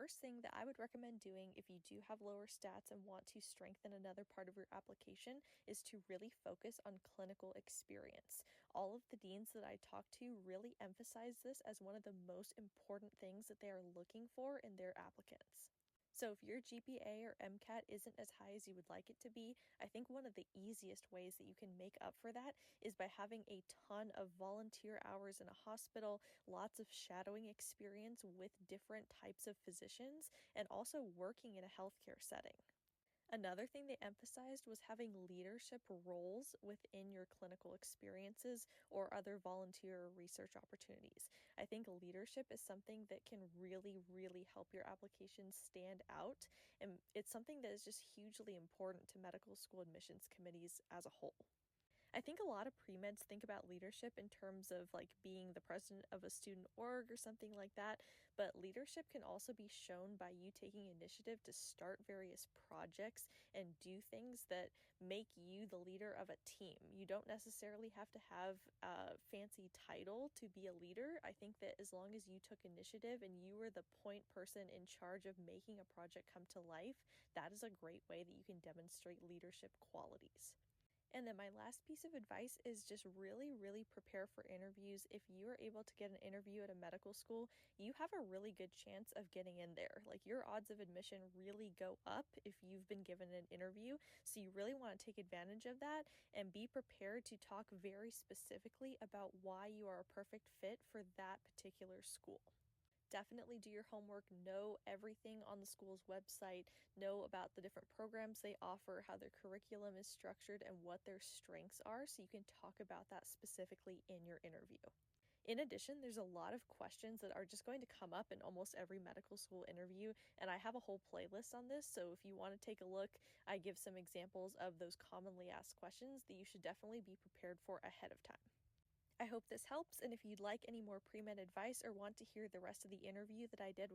first thing that I would recommend doing if you do have lower stats and want to strengthen another part of your application is to really focus on clinical experience. All of the deans that I talk to really emphasize this as one of the most important things that they are looking for in their applicants. So if your GPA or MCAT isn't as high as you would like it to be, I think one of the easiest ways that you can make up for that is by having a ton of volunteer hours in a hospital, lots of shadowing experience with different types of physicians, and also working in a healthcare setting. Another thing they emphasized was having leadership roles within your clinical experiences or other volunteer or research opportunities. I think leadership is something that can really, really help your application stand out, and it's something that is just hugely important to medical school admissions committees as a whole. I think a lot of pre-meds think about leadership in terms of like being the president of a student org or something like that, but leadership can also be shown by you taking initiative to start various projects and do things that make you the leader of a team. You don't necessarily have to have a fancy title to be a leader. I think that as long as you took initiative and you were the point person in charge of making a project come to life, that is a great way that you can demonstrate leadership qualities. And then my last piece of advice is just really, really prepare for interviews. If you are able to get an interview at a medical school, you have a really good chance of getting in there. Like your odds of admission really go up if you've been given an interview. So you really want to take advantage of that and be prepared to talk very specifically about why you are a perfect fit for that particular school. Definitely do your homework, know everything on the school's website, know about the different programs they offer, how their curriculum is structured, and what their strengths are so you can talk about that specifically in your interview. In addition, there's a lot of questions that are just going to come up in almost every medical school interview, and I have a whole playlist on this, so if you want to take a look, I give some examples of those commonly asked questions that you should definitely be prepared for ahead of time. I hope this helps, and if you'd like any more pre-med advice or want to hear the rest of the interview that I did with